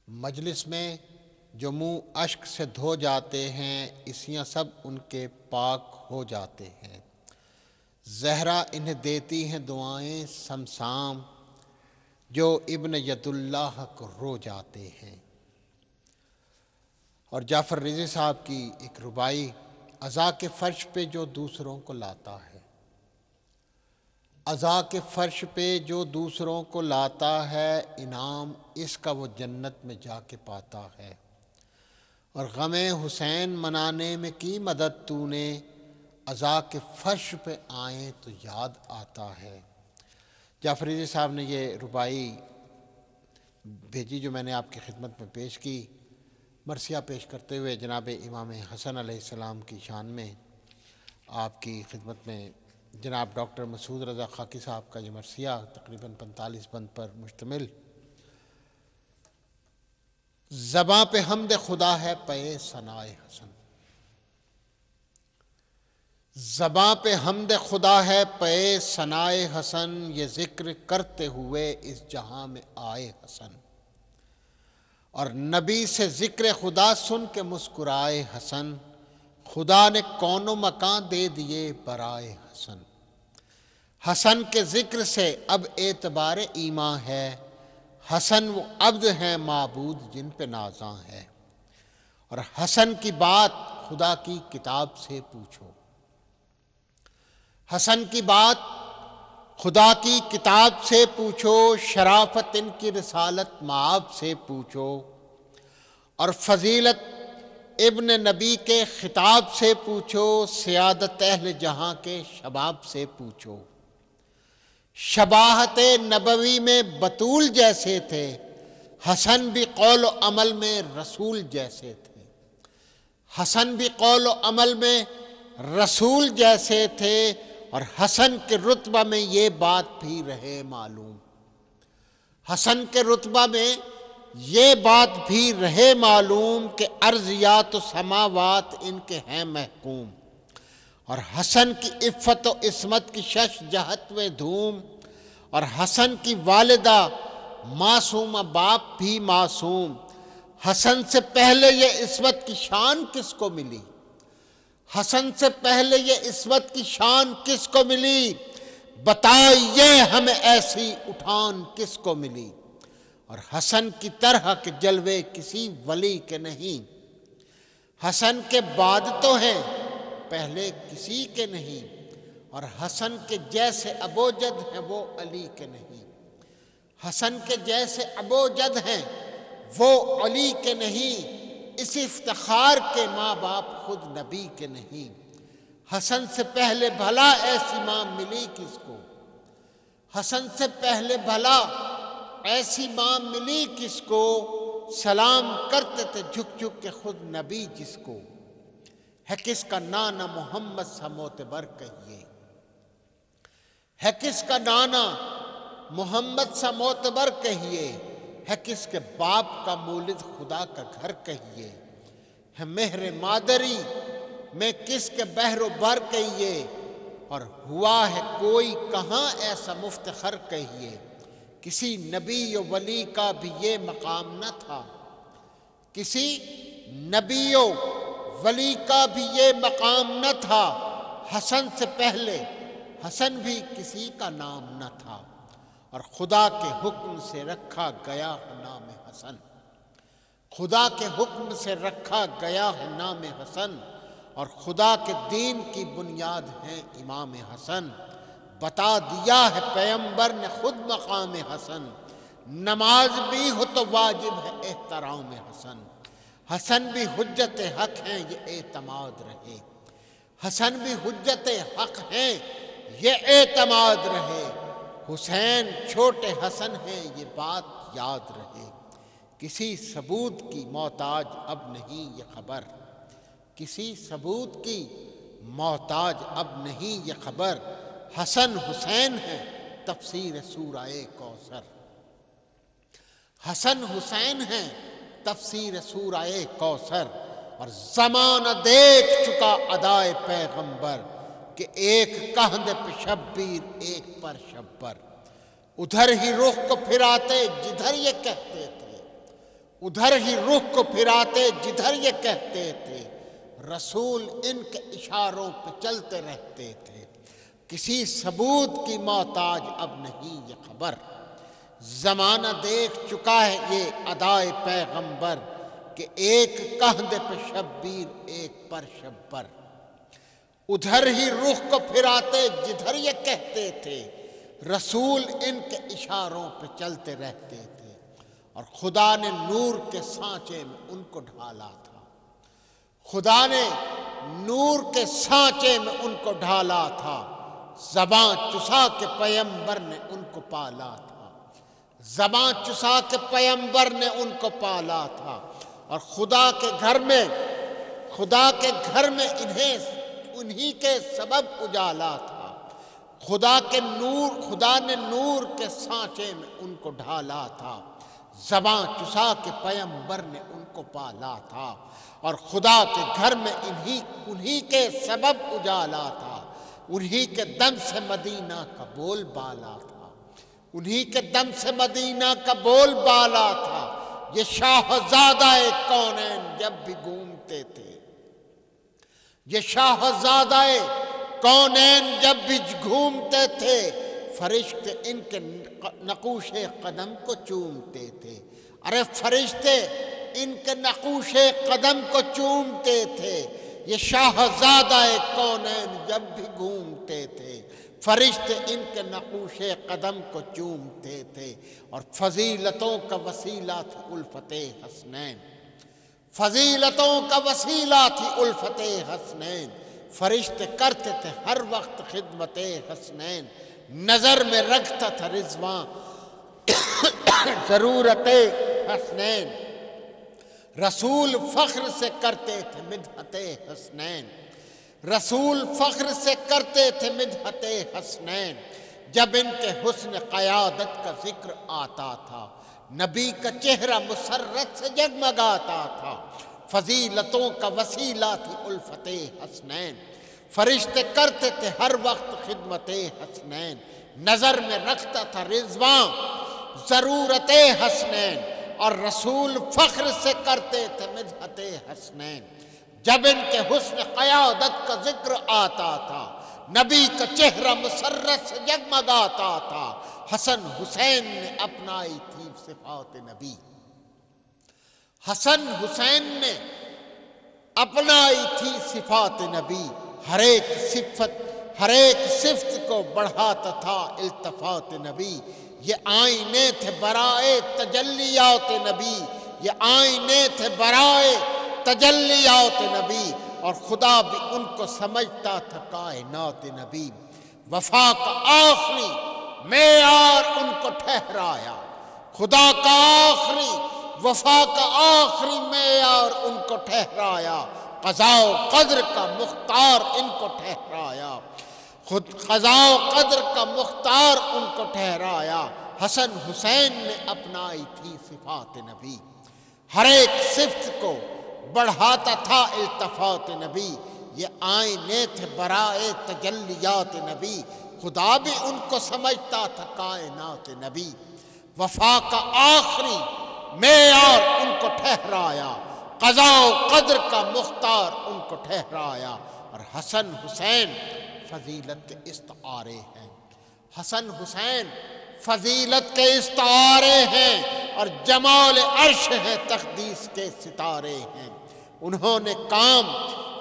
مجلس میں جو منہ اشک سے دھو جاتے ہیں اسیاں سب ان کے پاک ہو جاتے ہیں۔ زہرا انہیں دیتی ہیں دعائیں سمسام، جو ابن ید اللہ کو رو جاتے ہیں۔ اور جعفر رضی صاحب کی ایک ربائی، عزا کے فرش پہ جو دوسروں کو لاتا ہے، عزا کے فرش پہ جو دوسروں کو لاتا ہے، انعام اس کا وہ جنت میں جا کے پاتا ہے۔ اور غم حسین منانے میں کی مدد تو نے، عزا کے فرش پہ آئیں تو یاد آتا ہے۔ جعفر رضی صاحب نے یہ ربائی بھیجی جو میں نے آپ کی خدمت میں پیش کی، مرثیہ پیش کرتے ہوئے جناب امام حسن علیہ السلام کی شان میں آپ کی خدمت میں جناب ڈاکٹر مسعود رضا خاکی صاحب کا یہ مرثیہ تقریباً 45 بند پر مشتمل۔ زباں پہ حمد خدا ہے پے ثنائے حسن، زباں پہ حمد خدا ہے پے ثنائے حسن، یہ ذکر کرتے ہوئے اس جہاں میں آئے حسن، اور نبی سے ذکر خدا سن کے مسکرائے حسن، خدا نے کون و مکان دے دیے برائے حسن۔ حسن کے ذکر سے اب اعتبار ایمان ہے، حسن وہ عبد ہیں معبود جن پہ نازاں ہے۔ اور حسن کی بات خدا کی کتاب سے پوچھو، حسن کی بات خدا کی کتاب سے پوچھو، شرافت ان کی رسالت مآب سے پوچھو، اور فضیلت ابن نبی کے خطاب سے پوچھو، سیادت اہل جہاں کے شباب سے پوچھو۔ شباہت نبوی میں بطول جیسے تھے، حسن بھی قول و عمل میں رسول جیسے تھے، حسن بھی قول و عمل میں رسول جیسے تھے، اور حسن کے رتبہ میں یہ بات بھی رہے معلوم، حسن کے رتبہ میں یہ بات بھی رہے معلوم کہ ارضیات و سماوات ان کے ہیں محکوم، اور حسن کی عفت و عصمت کی شش جہت میں دھوم، اور حسن کی والدہ معصومہ باپ بھی معصوم۔ حسن سے پہلے یہ عصمت کی شان کس کو ملی، حسن سے پہلے یہ عصمت کی شان کس کو ملی، بتائیے ہمیں ایسی اٹھان کس کو ملی۔ اور حسن کی طرح کے جلوے کسی ولی کے نہیں، حسن کے بعد تو ہیں پہلے کسی کے نہیں، اور حسن کے جیسے ابوجد ہیں وہ علی کے نہیں، حسن کے جیسے ابوجد ہیں وہ علی کے نہیں، اس افتخار کے ماں باپ خود نبی کے نہیں۔ حسن سے پہلے بھلا ایسی ماں ملی کس کو، حسن سے پہلے بھلا ایسی ماں ملی کس کو، سلام کرتے تھے جھک جھک کے خود نبی جس کو۔ ہے کس کا نانا محمد سا معتبر کہیے، ہے کس کا نانا محمد سا معتبر کہیے، ہے کس کے باپ کا مولد خدا کا گھر کہیے، ہے مہر مادری میں کس کے بحر و بر کہیے، اور ہوا ہے کوئی کہاں ایسا مفتخر کہیے۔ کسی نبی و ولی کا بھی یہ مقام نہ تھا، کسی نبی و ولی کا بھی یہ مقام نہ تھا، حسن سے پہلے حسن بھی کسی کا نام نہ تھا، اور خدا کے حکم سے رکھا گیا ہے نام حسن، خدا کے حکم سے رکھا گیا ہے نام حسن، اور خدا کے دین کی بنیاد ہے امام حسن۔ بتا دیا ہے پیغمبر نے خود مقام حسن، نماز بھی ہو تو واجب ہے احترام حسن، حسن بھی حجت حق ہیں یہ اعتماد رہے، حسن بھی حجت حق ہیں یہ اعتماد رہے، حسین چھوٹے حسن ہیں یہ بات یاد رہے، کسی ثبوت کی محتاج اب نہیں یہ خبر، کسی ثبوت کی محتاج اب نہیں یہ خبر، حسن حسین ہے تفسیر سورہ کوثر، حسن حسین ہے تفسیر سورہ کوثر، اور زمانہ دیکھ چکا ادائے پیغمبر کہ ایک کہندے پہ شبیر ایک پر شبر، ادھر ہی رخ کو پھراتے جدھر یہ کہتے تھے، ادھر ہی رخ کو پھراتے جدھر یہ کہتے تھے، رسول ان کے اشاروں پہ چلتے رہتے تھے۔ کسی ثبوت کی محتاج اب نہیں یہ خبر، زمانہ دیکھ چکا ہے یہ ادائے پیغمبر، کہ ایک کہندے پہ شبیر ایک پر شبر۔ ادھر ہی رخ کو پھراتے جدھر یہ کہتے تھے، رسول ان کے اشاروں پہ چلتے رہتے تھے، اور خدا نے نور کے سانچے میں ان کو ڈھالا تھا، خدا نے نور کے سانچے میں ان کو ڈھالا تھا، زباں چسا کے پیمبر نے ان کو پالا تھا، زباں چسا کے پیمبر نے ان کو پالا تھا، اور خدا کے گھر میں انہی کے سبب اجالا تھا، خدا نے نور کے سانچے میں ان کو ڈھالا تھا، زباں چسا کے پیمبر نے ان کو پالا تھا، اور خدا کے گھر میں انہی کے سبب اجالا تھا، انہی کے دم سے مدینہ کا بول بالا تھا، انہی کے دم سے مدینہ کا بول بالا تھا۔ یہ شاہزادہ کونین جب بھی گھومتے تھے، یہ شاہزادہ کونین جب بھی گھومتے تھے، فرشتے ان کے نقوش قدم کو چومتے تھے، ارے فرشتے ان کے نقوش قدم کو چومتے تھے، یہ شاہزادہ کونین جب بھی گھومتے تھے، فرشتے ان کے نقوش قدم کو چومتے تھے، اور فضیلتوں کا وسیلہ تھی الفت حسنین، فضیلتوں کا وسیلہ تھی الفت حسنین، فرشتے کرتے تھے ہر وقت خدمت حسنین، نظر میں رکھتا تھا رضوان ضرورت حسنین، رسول فخر سے کرتے تھے مدحت حسنین، رسول فخر سے کرتے تھے مدحت حسنین، جب ان کے حسن قیادت کا ذکر آتا تھا، نبی کا چہرہ مسرت سے جگمگاتا تھا، فضیلتوں کا وسیلہ تھی الفت حسنین، فرشتے کرتے تھے ہر وقت خدمت حسنین، نظر میں رکھتا تھا رضوان ضرورت حسنین، اور رسول فخر سے کرتے تھے مدحت حسنین، جب ان کے حسن قیادت کا ذکر آتا تھا، نبی کا چہرہ مسرت سے جگمگاتا تھا، حسن حسین نے اپنائی تھی صفات نبی، حسن حسین نے اپنائی تھی صفات نبی، ہر ایک صفت کو بڑھاتا تھا التفات نبی، یہ آئینے تھے برائے تجلیات نبی، یہ آئینے تھے برائے تجلیات نبی، اور خدا بھی ان کو سمجھتا تھا کائنات نبی، وفا کا آخری معیار ان کو ٹھہرایا، خدا کا آخری وفا کا آخری معیار ان کو ٹھہرایا، قضاء و قدر کا مختار ان کو ٹھہرایا، خود قضاء و قدر کا مختار ان کو ٹھہرایا، حسن حسین نے اپنائی تھی صفات نبی، ہر ایک صفت کو بڑھاتا تھا التفات نبی، یہ آئینے تھے برائے تجلیات نبی، خدا بھی ان کو سمجھتا تھا کائنات نبی، وفا کا آخری معیار ان کو ٹھہرایا، قضاء و قدر کا مختار ان کو ٹھہرایا، اور حسن حسین فضیلت کے استعارے ہیں، حسن حسین فضیلت کے استعارے ہیں، اور جمال عرش ہیں تقدیس کے ستارے ہیں، انہوں نے کام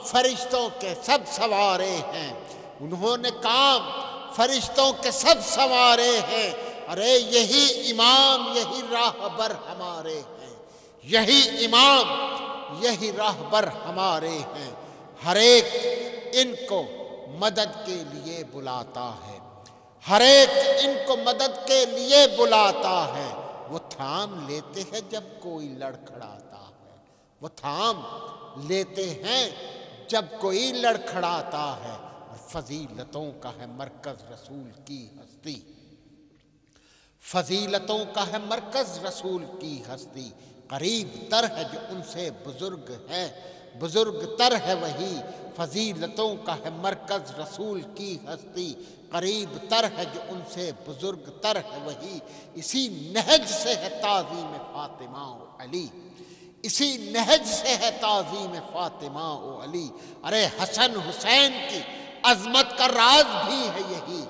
فرشتوں کے سب سوارے ہیں، انہوں نے کام فرشتوں کے سب سوارے ہیں، ارے یہی امام یہی راہبر ہمارے ہیں، یہی امام یہی راہبر ہمارے ہیں، ہر ایک ان کو مدد کے لیے بلاتا ہے، ہر ایک ان کو مدد کے لیے بلاتا ہے، وہ تھام لیتے ہیں جب کوئی لڑکھڑاتا ہے، وہ تھام لیتے ہیں جب کوئی لڑکھڑاتا ہے، اور فضیلتوں کا ہے مرکز رسول کی ہستی، فضیلتوں کا ہے مرکز رسول کی ہستی، قریب تر ہے جو ان سے بزرگ ہے، بزرگ تر ہے وہی، فضیلتوں کا ہے مرکز رسول کی ہستی، قریب تر ہے جو ان سے بزرگ تر ہے وہی، اسی نہج سے ہے تعظیم فاطمہ و علی، اسی نہج سے ہے تعظیم فاطمہ و علی۔ ارے حسن حسین کی عظمت کا راز بھی ہے یہی،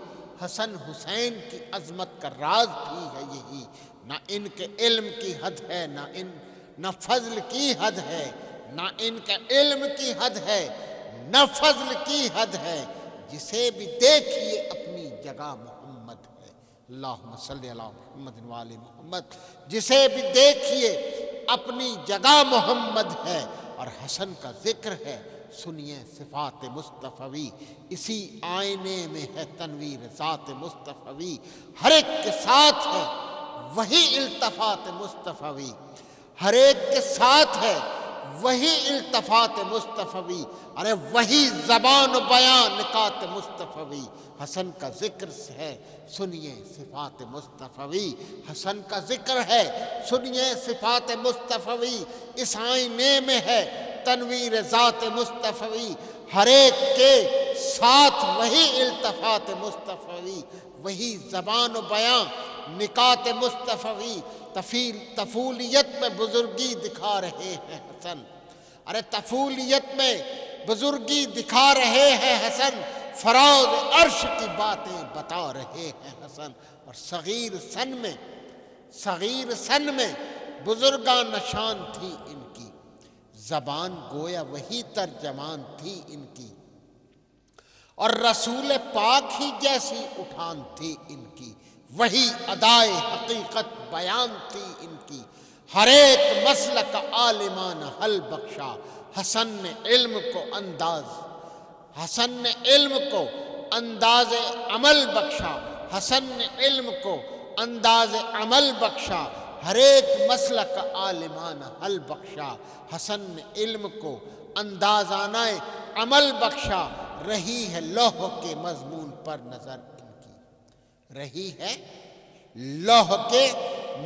حسن حسین کی عظمت کا راز بھی ہے یہی، نہ ان کے علم کی حد ہے، نہ فضل کی حد ہے، نہ ان کے علم کی حد ہے، نہ فضل کی حد ہے، جسے بھی دیکھیے اپنی جگہ محمد ہے۔ اللہم صلی علی محمد و آل محمد، جسے بھی دیکھیے اپنی جگہ محمد ہے۔ اور حسن کا ذکر ہے، سنیے صفات مصطفی، اسی آئینے میں ہے تنویر ذات مصطفی، ہر ایک کے ساتھ ہے وہی التفات مصطفی، ہر ایک کے ساتھ ہے وہی التفات مصطفی، ارے وہی زبان و بیان نکات مصطفی۔ حسن کا ذکر ہے، سنیے صفات مصطفی، حسن کا ذکر ہے، سنیے صفات مصطفی، اس آئینے میں ہے تنویر ذات مصطفی، ہر ایک کے ساتھ وہی التفات مصطفی، وہی زبان و بیان نکات مصطفی، طفولیت میں بزرگی دکھا رہے ہیں حسن، ارے طفولیت میں بزرگی دکھا رہے ہیں حسن، فراز عرش کی باتیں بتا رہے ہیں حسن، اور صغیر سن میں بزرگاں نشان تھی ان کی، زبان گویا وہی ترجمان تھی ان کی، اور رسول پاک ہی جیسی اٹھان تھی ان کی، وہی ادائے حقیقت بیان تھی ان کی، ہر ایک مسلک عالمانہ حل بخشا، حسن نے علم کو انداز عمل بخشا، حسن نے علم کو انداز عمل بخشا، ہر ایک مسلک عالمانہ حل بخشا، حسن نے علم کو اندازانہ عمل بخشا، رہی ہے لوح کے مضمون پر نظر ان کی، رہی ہے لوح کے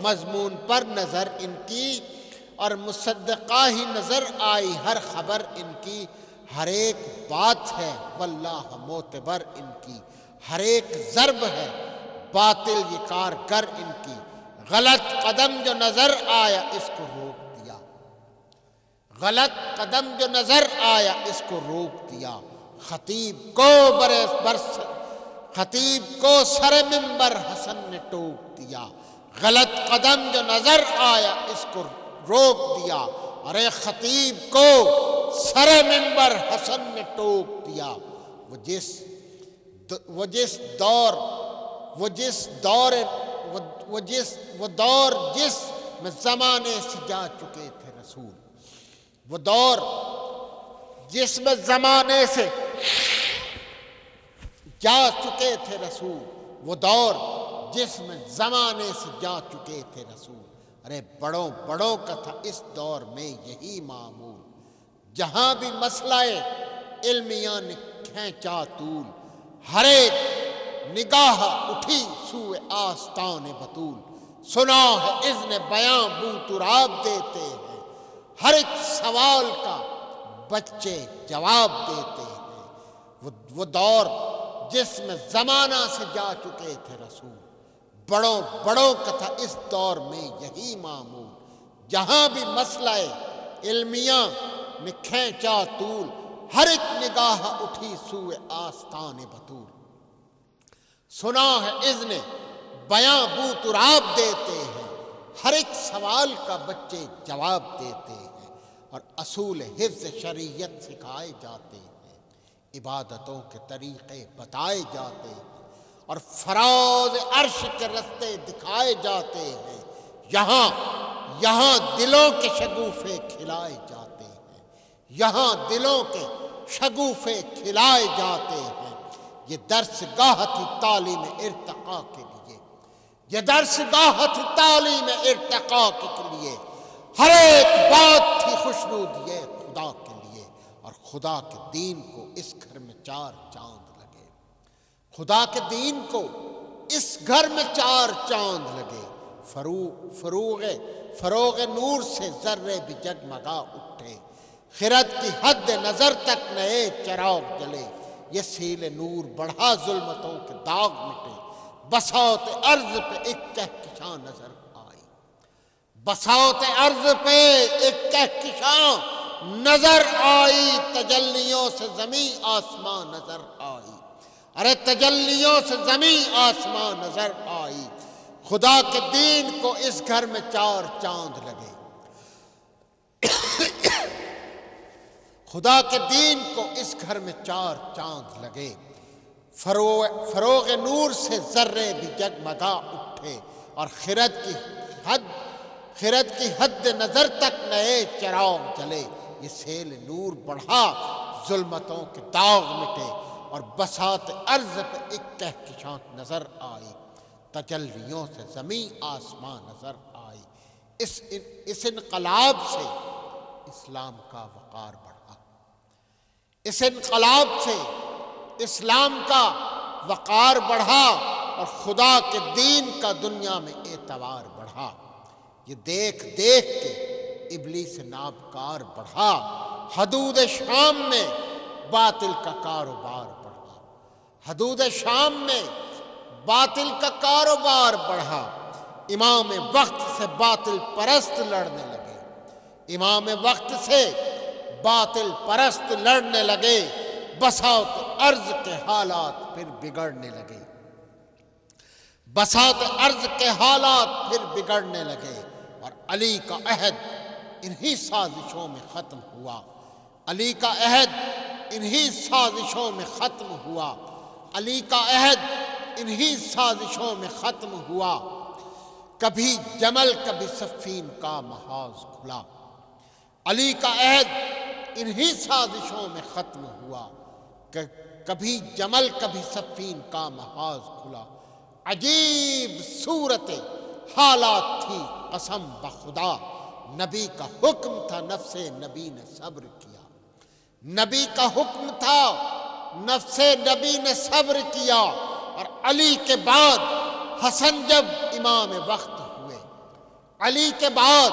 مضمون پر نظر ان کی، اور مصدقہ ہی نظر آئی ہر خبر ان کی، ہر ایک بات ہے واللہ معتبر ان کی، ہر ایک ضرب ہے باطل یہ کارگر ان کی، غلط قدم جو نظر آیا اس کو روک دیا، غلط قدم جو نظر آیا اس کو روک دیا، خطیب کو سر منبر حسن نے ٹوک دیا، غلط قدم جو نظر آیا اس کو روک دیا، ارے خطیب کو سر منبر حسن نے ٹوک دیا، وہ دور جس میں زمانے سے جا چکے تھے رسول، وہ دور جس میں زمانے سے جا چکے تھے رسول، وہ دور جس میں زمانے سے جا چکے تھے رسول، ارے بڑوں کا تھا اس دور میں یہی معمول، جہاں بھی مسئلہ علمیہ نے کھینچا طول، ہر ایک نگاہ اٹھی سوئے آستان بطول، سنا ہے اذن بیاں بو تراب دیتے ہیں، ہر ایک سوال کا بچے جواب دیتے ہیں، وہ دور جس میں زمانہ سے جا چکے تھے رسول، بڑوں کا تھا اس دور میں یہی معمول، جہاں بھی مسئلہ علمیہ نے کھینچا طول، ہر ایک نگاہ اٹھی سوئے آستان بطول، سنا ہے اذن بیاں بو تراب دیتے ہیں، ہر ایک سوال کا بچے جواب دیتے ہیں، اور اصول حفظ شریعت سکھائے جاتے ہیں، عبادتوں کے طریقے بتائے جاتے ہیں، اور فراز عرش کے رستے دکھائے جاتے ہیں، یہاں دلوں کے شگوفے کھلائے جاتے ہیں، یہاں دلوں کے شگوفے کھلائے جاتے ہیں، یہ درس گاہ تھی تعلیم ارتقاء کے لیے، یہ درس گاہ تھی تعلیم ارتقاء کے لیے، ہر ایک بات تھی خوشنود یہ خدا کے لیے، اور خدا کے دین کو اس گھر میں 4 چاند لگے، خدا کے دین کو اس گھر میں 4 چاند لگے، فروغ نور سے ذرے بھی جگمگا اٹھے، خرد کی حد نظر تک نئے چراغ جلے، یہ سیل نور بڑھا ظلمتوں کے داغ مٹے، بساط عرض پہ ایک کہکشاں نظر آئی، بساط عرض پہ ایک کہکشاں نظر آئی، تجلیوں سے زمین آسمان نظر آئی، ارے تجلیوں سے زمین آسمان نظر آئی، خدا کے دین کو اس گھر میں 4 چاند لگے، خدا کے دین کو اس گھر میں 4 چاند لگے، فروغ نور سے ذرے بھی جگمگا اٹھے، اور خرد کی حد نظر تک نئے چراغ جلے، یہ سیل نور بڑھا ظلمتوں کے داغ مٹے، اور بساط عرض پہ ایک کہکشاں نظر آئی، تجلیوں سے زمین آسمان نظر آئی۔ اس انقلاب سے اسلام کا وقار بڑھا، اس انقلاب سے اسلام کا وقار بڑھا، اور خدا کے دین کا دنیا میں اعتبار بڑھا۔ یہ دیکھ دیکھ کے ابلیس نابکار بڑھا، حدود شام میں باطل کا کاروبار بڑھا، حدود شام میں باطل کا کاروبار بڑھا، امام وقت سے باطل پرست لڑنے لگے، امام وقت سے باطل پرست لڑنے لگے، بساط عرض کے حالات پھر بگڑنے لگے، بساط عرض کے حالات پھر بگڑنے لگے، اور علی کا عہد انہی سازشوں میں ختم ہوا، علی کا عہد انہی سازشوں میں ختم ہوا، علی کا عہد انہی سازشوں میں ختم ہوا، کبھی جمل کبھی صفین کا محاذ کھلا، علی کا عہد انہی سازشوں میں ختم ہوا، کبھی جمل کبھی صفین کا محاذ کھلا، عجیب صورت حالات تھی قسم بخدا، نبی کا حکم تھا نفس نبی نے صبر کیا، نبی کا حکم تھا نفس نبی نے صبر کیا، اور علی کے بعد حسن جب امام وقت ہوئے، علی کے بعد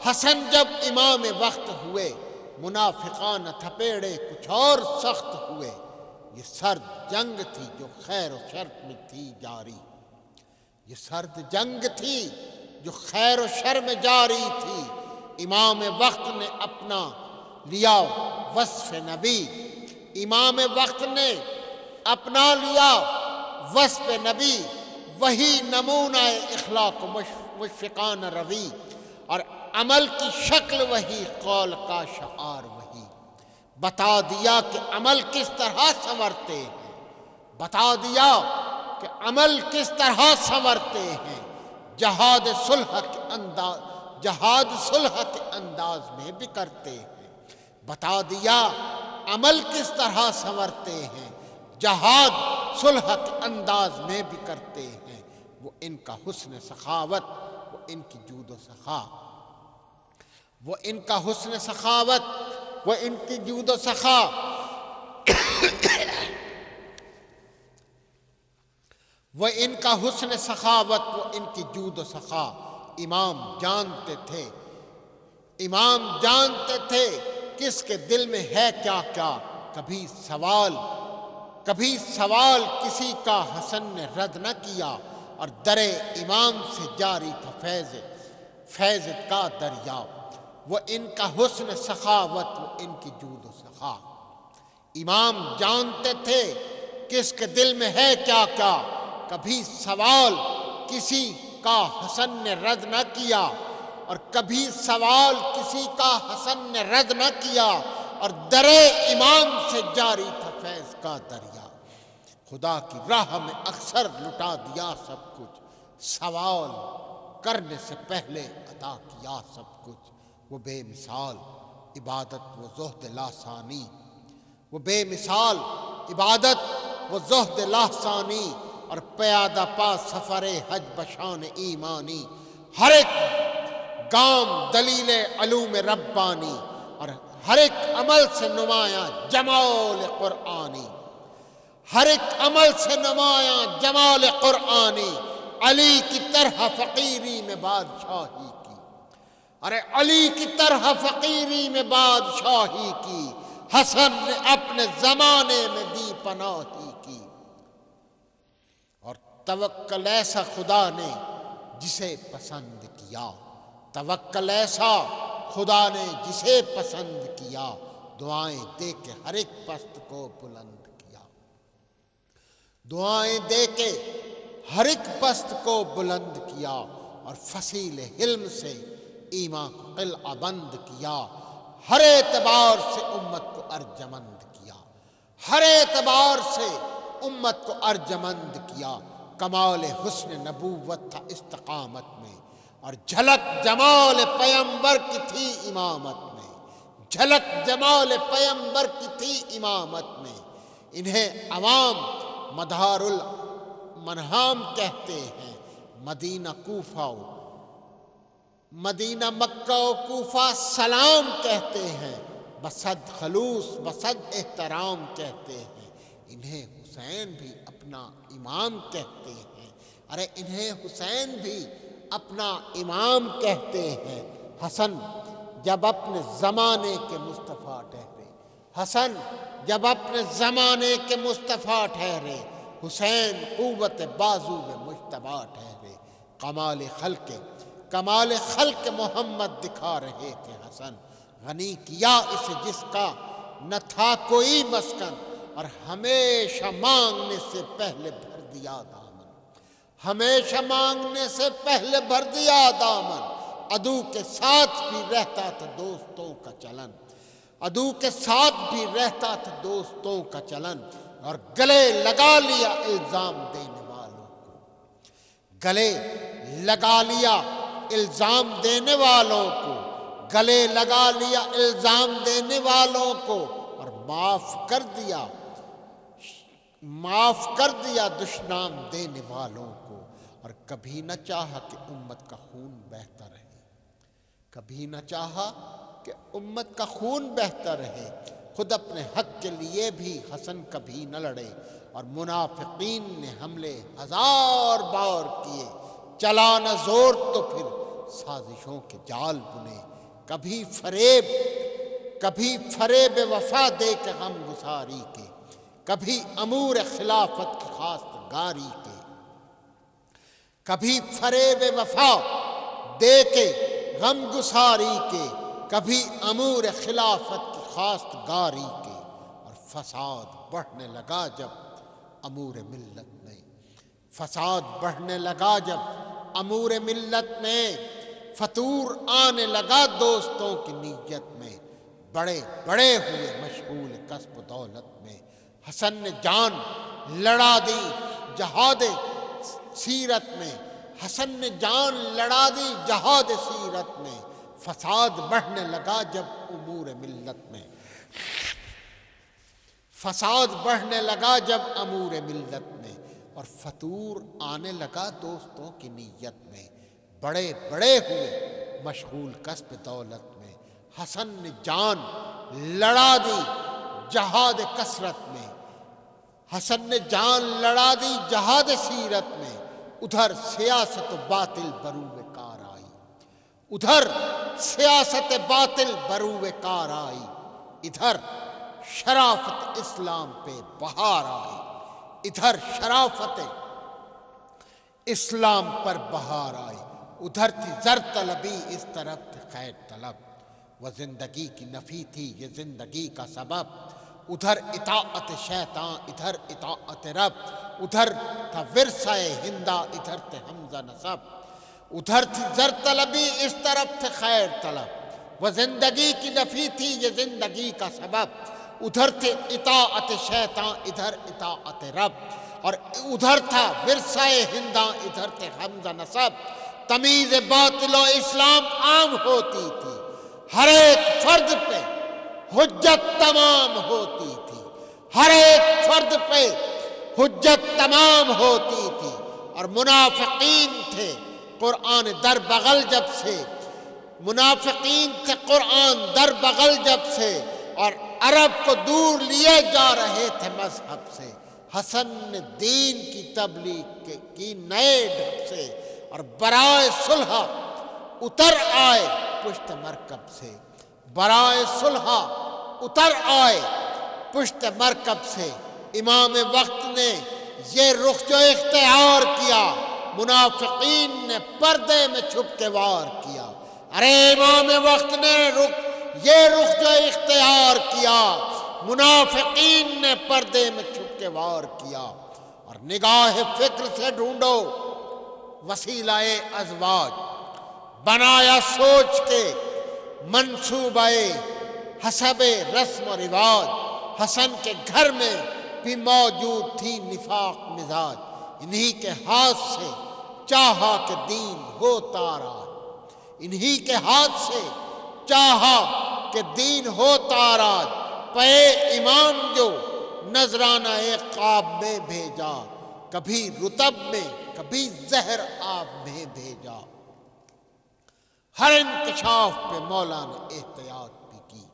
حسن جب امام وقت ہوئے، منافقان تھپیڑے کچھ اور سخت ہوئے، یہ سرد جنگ تھی جو خیر و شر میں تھی جاری، یہ سرد جنگ تھی جو خیر و شر میں جاری تھی، امام وقت نے اپنا لیا وصف نبی، امام وقت نے اپنا لیا وصف نبی، وہی نمونہ اخلاق و مشفقان روی، اور عمل کی شکل وہی، قول کا شعار وہی، بتا دیا کہ عمل کس طرح سنورتے ہیں، بتا دیا کہ عمل کس طرح سنورتے ہیں، جہاد صلح کے انداز میں بھی کرتے ہیں، بتا دیا عمل کس طرح سنورتے ہیں، جہاد صلح کے انداز میں بھی کرتے ہیں، وہ ان کا حسن سخاوت، وہ ان کی جود و سخا، وہ ان کا حسن سخاوت، وہ ان کی جود و سخا، وہ ان کا حسن سخاوت، وہ ان کی جود و سخا، امام جانتے تھے، امام جانتے تھے کس کے دل میں ہے کیا کیا، کبھی سوال کسی کا حسن نے رد نہ کیا، اور در امام سے جاری تھا فیض کا دریا، وہ ان کا حسن سخاوت، وہ ان کی جود و سخا، امام جانتے تھے کس کے دل میں ہے کیا کیا، کبھی سوال کسی کا حسن نے رد نہ کیا، اور کبھی سوال کسی کا حسن نے رد نہ کیا، اور در امام سے جاری تھا فیض کا دریا، خدا کی راہ میں اکثر لٹا دیا سب کچھ، سوال کرنے سے پہلے عطا کیا سب کچھ، وہ بے مثال عبادت و زہد لاسانی، وہ بے مثال عبادت و زہد لاسانی، اور پیادہ پا سفر حج بشان ایمانی، ہر ایک گام دلیل علوم ربانی، اور ہر ایک عمل سے نمایاں جمال قرآنی، ہر ایک عمل سے نمایاں جمال قرآنی، علی کی طرح فقیری میں بادشاہی کی، ارے علی کی طرح فقیری میں بادشاہی کی، حسن نے اپنے زمانے میں دی پناہی کی۔ اور توکل ایسا خدا نے جسے پسند کیا، توکل ایسا خدا نے جسے پسند کیا، دعائیں دے کے ہر ایک پست کو بلند کیا، دعائیں دے کے ہر ایک پست کو بلند کیا، اور فصیل حلم سے ایمان کو قلعہ بند کیا، ہر اعتبار سے امت کو ارجمند کیا، ہر اعتبار سے امت کو ارجمند کیا۔ کمال حسن نبوت تھا استقامت میں، اور جھلک جمال پیمبر کی تھی امامت میں، جھلک جمال پیمبر کی تھی امامت میں۔ انہیں عوام مدار المنہام کہتے ہیں، مدینہ کوفہ مدینہ مکہ و کوفہ سلام کہتے ہیں، بصد خلوص بصد احترام کہتے ہیں۔ انہیں حسین بھی اپنا امام کہتے ہیں، ارے انہیں حسین بھی اپنا امام کہتے ہیں۔ حسن جب اپنے زمانے کے مصطفیٰ ٹھہرے، حسن جب اپنے زمانے کے مصطفیٰ ٹھہرے، حسین قوت بازو میں مجتبیٰ ٹھہرے۔ کمال خلق محمد دکھا رہے تھے حسن، غنی کیا اسے جس کا نہ تھا کوئی مسکن، اور ہمیشہ مانگنے سے پہلے بھر دیا دامن، ہمیشہ مانگنے سے پہلے بھر دیا دامن۔ عدو کے ساتھ بھی رہتا تھا دوستوں کا چلن، عدو کے ساتھ بھی رہتا تھا دوستوں کا چلن، اور گلے لگا لیا الزام دینے والوں کو، گلے لگا لیا الزام دینے والوں کو، گلے لگا لیا الزام دینے والوں کو، اور معاف کر دیا دشنام دینے والوں کو۔ اور کبھی نہ چاہا کہ امت کا خون بہتا رہے، کبھی نہ چاہا کہ امت کا خون بہتا رہے۔ خود اپنے حق کے لیے بھی حسن کبھی نہ لڑے، اور منافقین نے حملے ہزار بار کیے، چلا نہ زور تو پھر سازشوں کے جال بنے۔ کبھی فریب وفا دے کے غم گساری کے، کبھی امور خلافت کی خواست گاری کے، کبھی فریب وفا دے کے غم گساری کے، کبھی امور خلافت کی خواست گاری کے۔ اور فساد بڑھنے لگا جب امور ملت میں، فساد بڑھنے لگا جب امور ملت میں، فتور آنے لگا دوستوں کی نیت میں، بڑے ہوئے مشغول کسب و دولت میں۔ حسن نے جان لڑا دی جہاد سیرت میں، حسن نے جان لڑا دی جہاد سیرت میں، فساد بڑھنے لگا جب امور ملت میں، فساد بڑھنے لگا جب امور ملت میں، اور فتور آنے لگا دوستوں کی نیت میں، بڑے ہوئے مشغول کسب دولت میں۔ حسن نے جان لڑا دی جہاد کثرت میں، حسن نے جان لڑا دی جہاد سیرت میں، ادھر سیاست باطل بروئے کار آئی، ادھر سیاست باطل بروئے کار آئی، ادھر شرافت اسلام پہ بہار آئی، ادھر شرافت اسلام پر بہار آئی، ادھر تھی زر طلبی اس طرف تھی خیر طلب، وہ زندگی کی نفی تھی یہ زندگی کا سبب، ادھر اطاعت شیطان ادھر اطاعت رب، ادھر تھا ورثہ ہندا ادھر تھے حمزہ نسب، ادھر تھی زر طلبی اس طرف تھے خیر طلب، وہ زندگی کی نفی تھی یہ زندگی کا سبب، ادھر تھے اطاعت شیطان ادھر اطاعت رب، اور ادھر تھا ورثہ ہندا ادھر تھے حمزہ نسب۔ تمیز باطل و اسلام عام ہوتی تھی، ہر ایک فرد پہ حجت تمام ہوتی تھی، ہر ایک فرد پہ حجت تمام ہوتی تھی، اور منافقین تھے قرآن در بغل جب سے، منافقین تھے قرآن در بغل جب سے، اور عرب کو دور لیے جا رہے تھے مذہب سے۔ حسن نے دین کی تبلیغ کی نئے ڈھنگ سے، اور برائے صلح اتر آئے پشت مرکب سے، برائے صلح اتر آئے پشت مرکب سے۔ امام وقت نے یہ رخ جو اختیار کیا، منافقین نے پردے میں چھپ کے وار کیا۔ ارے امام وقت نے یہ رخ جو اختیار کیا، منافقین نے پردے میں چھپ کے وار کیا۔ اور نگاہ فکر سے ڈھونڈو وسیلہ ازواج، بنایا سوچ کے منصوبہ حسب رسم و رواج۔ حسن کے گھر میں بھی موجود تھی نفاق مزاج، انہی کے ہاتھ سے چاہا کہ دین ہو تاراج، انہی کے ہاتھ سے چاہا کہ دین ہو تاراج۔ پے امام جو نذرانہ خواب میں بھیجا، کبھی رطب میں کبھی زہر آب میں بھیجا۔ ہر انکشاف پہ مولا نے احتیاط بھی کی،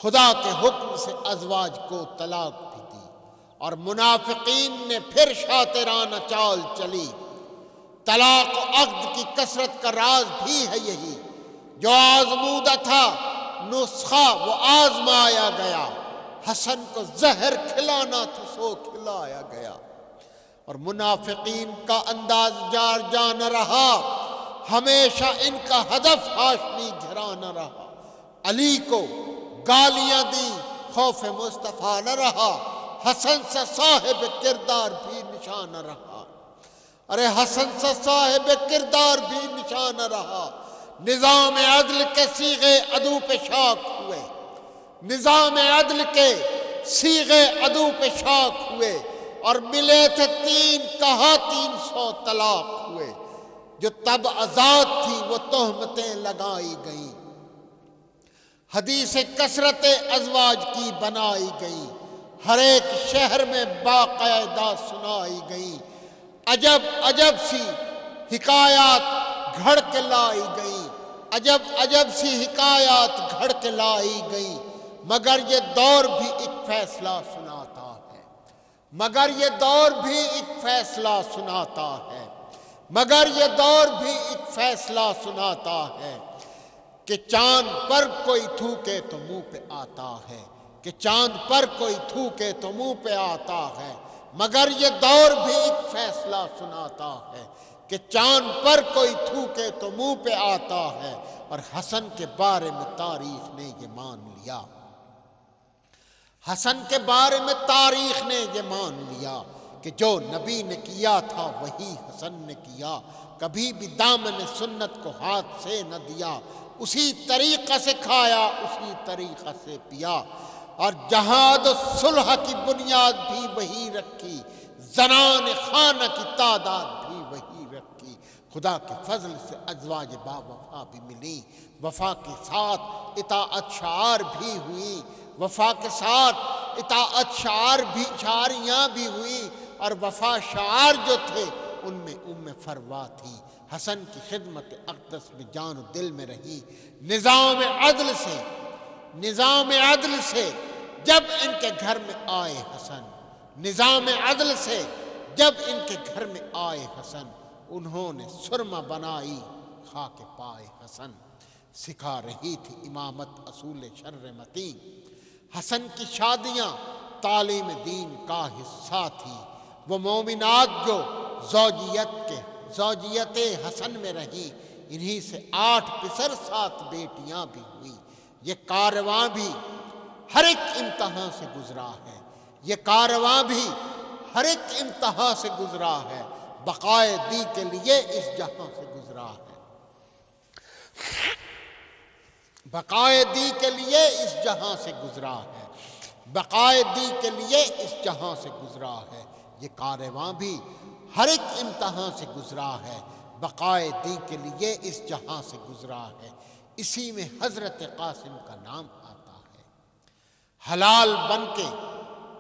خدا کے حکم سے ازواج کو طلاق بھی دی۔ اور منافقین نے پھر شاطرانہ چال چلی، طلاق و عقد کی کثرت کا راز بھی ہے یہی، جو آزمودہ تھا نسخہ وہ آزمایا گیا، حسن کو زہر کھلانا تھا سو کھلایا گیا۔ اور منافقین کا انداز جار جانا رہا، ہمیشہ ان کا ہدف ہاشمی گھرانا رہا۔ علی کو گالیاں دی خوف مصطفیٰ نہ رہا، حسن سے صاحب کردار بھی نشانہ رہا۔ ارے حسن سے صاحب کردار بھی نشانہ رہا۔ نظام عدل کے صیغے عدو پہ شاک ہوئے، نظام عدل کے صیغے عدو پہ شاک ہوئے، اور ملے تھے 3 کہا 300 طلاق ہوئے۔ جو تب آزاد تھی وہ تہمتیں لگائی گئیں، حدیث کثرت ازواج کی بنائی گئی، ہر ایک شہر میں باقاعدہ سنائی گئی۔ عجب عجب سی حکایات گھڑ کے لائی گئی، عجب عجب سی حکایات گھڑ کے لائی گئی۔ مگر یہ دور بھی ایک فیصلہ سناتا ہے، مگر یہ دور بھی ایک فیصلہ سناتا ہے، مگر یہ دور بھی ایک فیصلہ سناتا ہے، کہ چاند پر کوئی تھوکے تو منہ پہ آتا ہے، کہ چاند پر کوئی تھوکے تو منہ پہ آتا ہے۔ مگر یہ دور بھی ایک فیصلہ سناتا ہے، کہ چاند پر کوئی تھوکے تو منہ پہ آتا ہے۔ اور حسن کے بارے میں تاریخ نے یہ مان لیا، حسن کے بارے میں تاریخ نے یہ مان لیا، کہ جو نبی نے کیا تھا وہی حسن نے کیا، کبھی بھی دامن سنت کو ہاتھ سے نہ دیا، اسی طریقہ سے کھایا اسی طریقہ سے پیا۔ اور جہاد و صلح کی بنیاد بھی وہی رکھی، زنان خانہ کی تعداد بھی وہی رکھی۔ خدا کے فضل سے ازواج با وفا بھی ملی، وفا کے ساتھ اطاعت شعار بھی ہوئی، وفا کے ساتھ اطاعت شعاریاں بھی ہوئی۔ اور وفا شعار جو تھے ان میں فروا تھی، حسن کی خدمت اقدس میں جان و دل میں رہی۔ نظام عدل سے جب ان کے گھر میں آئے حسن، نظام عدل سے جب ان کے گھر میں آئے حسن، انہوں نے سرما بنائی خاک پائے حسن۔ سکھا رہی تھی امامت اصول شر متی، حسن کی شادیاں تعلیم دین کا حصہ تھی۔ وہ مومنات جو زوجیت حسن میں رہی، انہی سے 8 پسر 7 بیٹیاں بھی ہوئی۔ یہ کارواں بھی ہر ایک امتحان سے گزرا ہے، یہ کارواں بھی ہر ایک امتحان سے گزرا ہے، بقائے دی کے لیے اس جہاں سے گزرا ہے، بقائے دی کے لیے اس جہاں سے گزرا ہے، بقائے دی کے لیے اس جہاں سے گزرا ہے۔ یہ کارواں بھی ہر ایک امتحان سے گزرا ہے، بقائے دی کے لیے اس جہاں سے گزرا ہے۔ اسی میں حضرت قاسم کا نام آتا ہے، حلال بن کے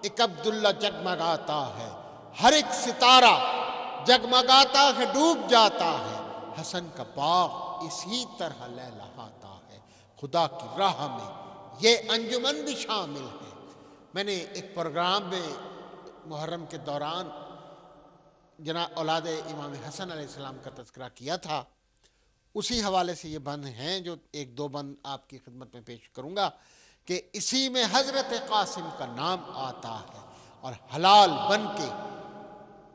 ایک عبداللہ جگمگاتا ہے، ہر ایک ستارہ جگمگاتا ہے ڈوب جاتا ہے، حسن کا باغ اسی طرح لہلہاتا ہے۔ خدا کی راہ میں یہ انجمن بھی شامل ہے۔ میں نے ایک پروگرام میں محرم کے دوران جناب اولاد امام حسن علیہ السلام کا تذکرہ کیا تھا، اسی حوالے سے یہ بند ہیں جو ایک دو بند آپ کی خدمت میں پیش کروں گا کہ اسی میں حضرت قاسم کا نام آتا ہے اور حلال بن کے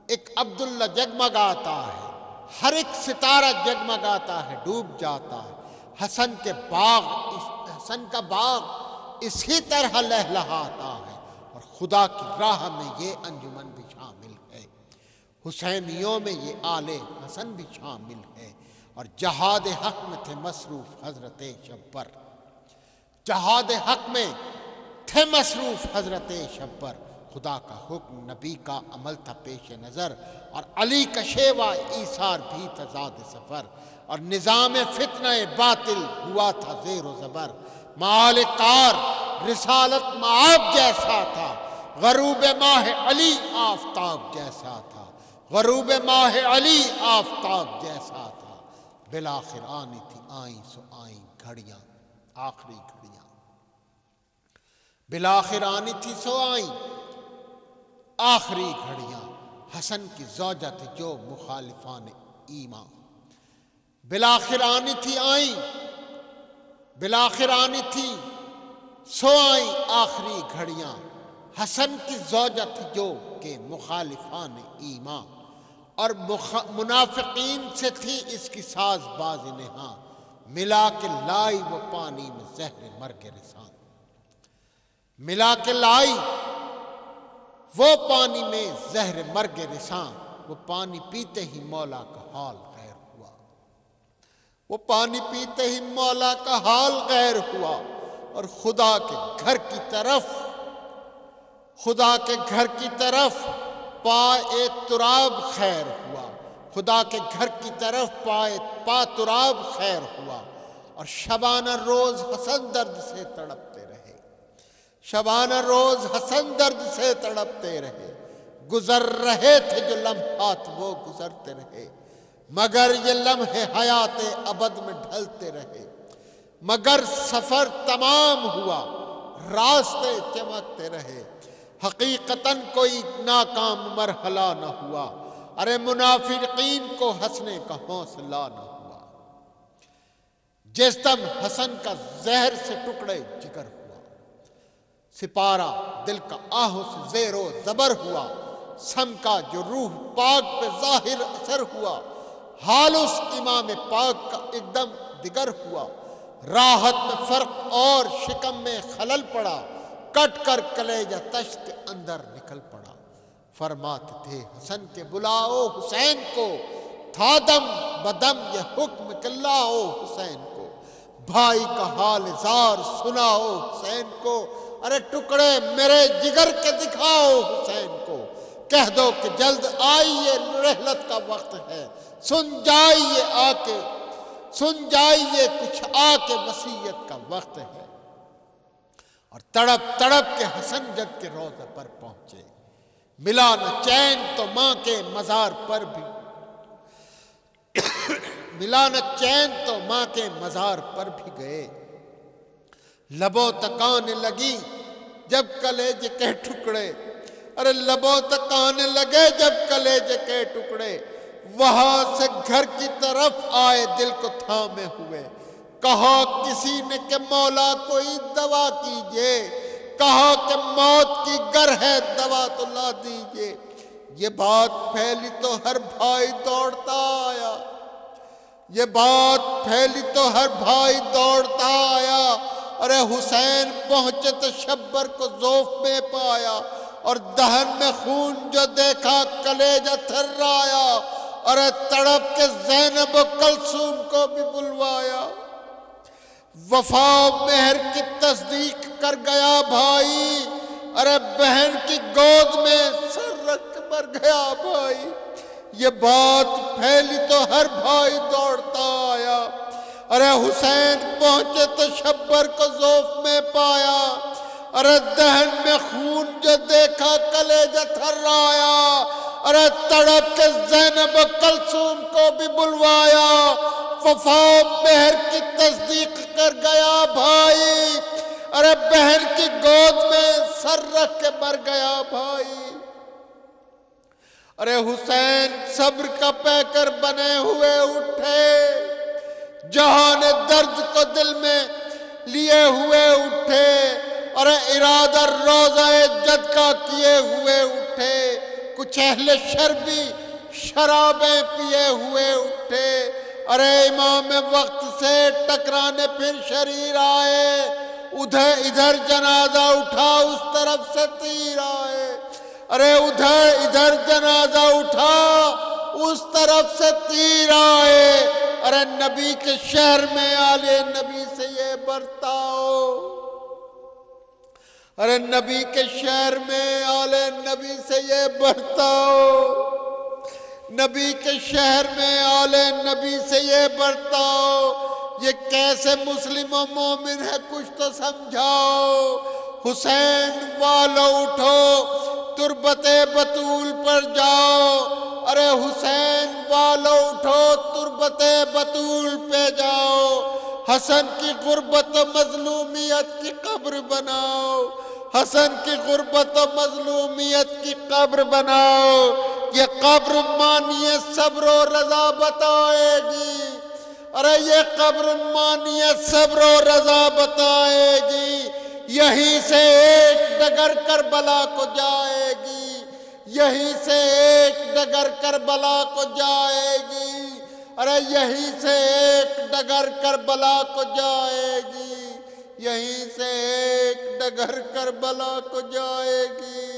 ایک عبداللہ جگمگاتا ہے، ہر ایک ستارہ جگمگاتا ہے، ڈوب جاتا ہے۔ حسن کا باغ اسی طرح لہلہاتا ہے، اور خدا کی راہ میں یہ انجمن بھی شامل ہے، حسینیوں میں یہ آل حسن بھی شامل ہے، اور جہاد حق میں تھے مصروف حضرت شبر، جہاد حق میں تھے مصروف حضرت شبر۔ خدا کا حکم، نبی کا عمل تھا پیش نظر، اور علی کا شیوہ ایثار بھی تھا زاد سفر، اور نظام فتنہ باطل ہوا تھا زیر و زبر۔ معال کار رسالت معاب جیسا تھا، غروب ماہ علی آفتاب جیسا تھا، غروب ماہ علی آفتاب جیسا تھا۔ بالآخر آنی تھی آئیں سو آئیں گھڑیاں، آخری گھڑیاں، بالآخر آنی تھی سو آئیں آخری گھڑیاں۔ حسن کی زوجہ تھی جو مخالفان ایمان، بالآخر آنی تھی آئیں، بالآخر آنی تھی سو آئیں آخری گھڑیاں۔ حسن کی زوجہ تھی جو کہ مخالفان ایمان، اور منافقین سے تھی اس کی ساز باز نہاں، ملا کے لائی وہ پانی میں زہر مرگ رساں، ملا کے لائی وہ پانی میں زہر مرگ رساں۔ وہ پانی پیتے ہی مولا کا حال غیر ہوا، وہ پانی پیتے ہی مولا کا حال غیر ہوا، اور خدا کے گھر کی طرف، خدا کے گھر کی طرف پائے تراب خیر ہوا، خدا کے گھر کی طرف پا تراب خیر ہوا، اور شبانہ روز حسن درد سے تڑپتے رہے، شبانہ روز حسن درد سے تڑپتے رہے۔ گزر رہے تھے جو لمحات وہ گزرتے رہے، مگر یہ لمحے حیات ابد میں ڈھلتے رہے، مگر سفر تمام ہوا راستے چمکتے رہے، حقیقتاً کوئی ناکام مرحلہ نہ ہوا، ارے منافقین کو ہنسنے کا حوصلہ نہ ہوا۔ جس دم حسن کا زہر سے ٹکڑے جگر ہوا، سپارہ دل کا آہوں سے زیر و زبر ہوا، سم کا جو روح پاک پہ ظاہر اثر ہوا، حال اس امام پاک کا ایک دم دیگر ہوا، راحت میں فرق اور شکم میں خلل پڑا، کٹ کر کلیجہ تشت کے اندر نکل پڑا۔ فرماتے تھے حسن کے بلاؤ حسین کو، تھا دم بدم یہ حکم کہ لاؤ حسین کو، بھائی کا حال زار سناؤ حسین کو، ارے ٹکڑے میرے جگر کے دکھاؤ حسین کو، کہہ دو کہ جلد آئیے رحلت کا وقت ہے، سن جائیے آ کے، سن جائیے کچھ آ کے وصیت کا وقت ہے۔ اور تڑپ تڑپ کے حسن جد کے روضہ پر پہنچے، ملا نہ چین تو ماں کے مزار پر بھی، ملا نہ چین تو ماں کے مزار پر بھی گئے، لبوں تک آنے لگی جب کلیجے کے ٹکڑے، ارے لبوں تک آنے لگے جب کلیجے کے ٹکڑے، وہاں سے گھر کی طرف آئے دل کو تھامے ہوئے، کہا کسی نے کہ مولا کوئی دوا کیجئے، کہا کہ موت کی گر ہے دوا تو لا دیجئے۔ یہ بات پھیلی تو ہر بھائی دوڑتا آیا، یہ بات پھیلی تو ہر بھائی دوڑتا آیا، ارے حسین پہنچے تو شبر کو زوف میں پایا، اور دہن میں خون جو دیکھا کلیجہ تھرایا، ارے تڑپ کے زینب و کلثوم کو بھی بلوایا، وفا و مہر کی تصدیق کر گیا بھائی، ارے بہن کی گود میں سر رکھ مر گیا بھائی۔ یہ بات پھیلی تو ہر بھائی دوڑتا آیا، ارے حسین پہنچے تو شبر کو زوف میں پایا، ارے دہن میں خون جو دیکھا کلیجہ تھرایا، ارے تڑپ کے زینب و کلثوم کو بھی بلوایا، وفا و مہر کی تصدیق کر گیا بھائی، ارے بہن کی گود میں سر رکھ کے مر گیا بھائی۔ ارے حسین صبر کا پیکر بنے ہوئے اٹھے، جہان درد کو دل میں لیے ہوئے اٹھے، اور ارادہ روضہ جد کا کیے ہوئے اٹھے، کچھ اہل شربی شرابیں پیے ہوئے اٹھے، ارے امام وقت سے ٹکرانے پھر شریر آئے، ادھر جنازہ اٹھا اس طرف سے تیر آئے، ارے ادھر جنازہ اٹھا اس طرف سے تیر آئے، ارے نبی کے شہر میں آل نبی سے یہ برتاؤ، ارے نبی کے شہر میں آل نبی سے یہ برتاؤ، نبی کے شہر میں آل نبی سے یہ برتاؤ، یہ کیسے مسلم و مومن ہے کچھ تو سمجھاؤ، حسین والو اٹھو تربت بطول پر جاؤ، ارے حسین والو اٹھو تربت بطول پہ جاؤ، حسن کی غربت و مظلومیت کی قبر بناؤ، حسن کی غربت و مظلومیت کی قبر بناؤ، یہ قبر مانی صبر و رضا بتائے گی، ارے یہ قبر مانی صبر و رضا بتائے گی، یہیں سے ایک ڈگر کربلا کو جائے گی، یہیں سے ایک ڈگر کربلا کو جائے گی، ارے یہیں سے ایک ڈگر کربلا کو جائے گی، یہیں سے ایک ڈگر کربلا کو جائے گی۔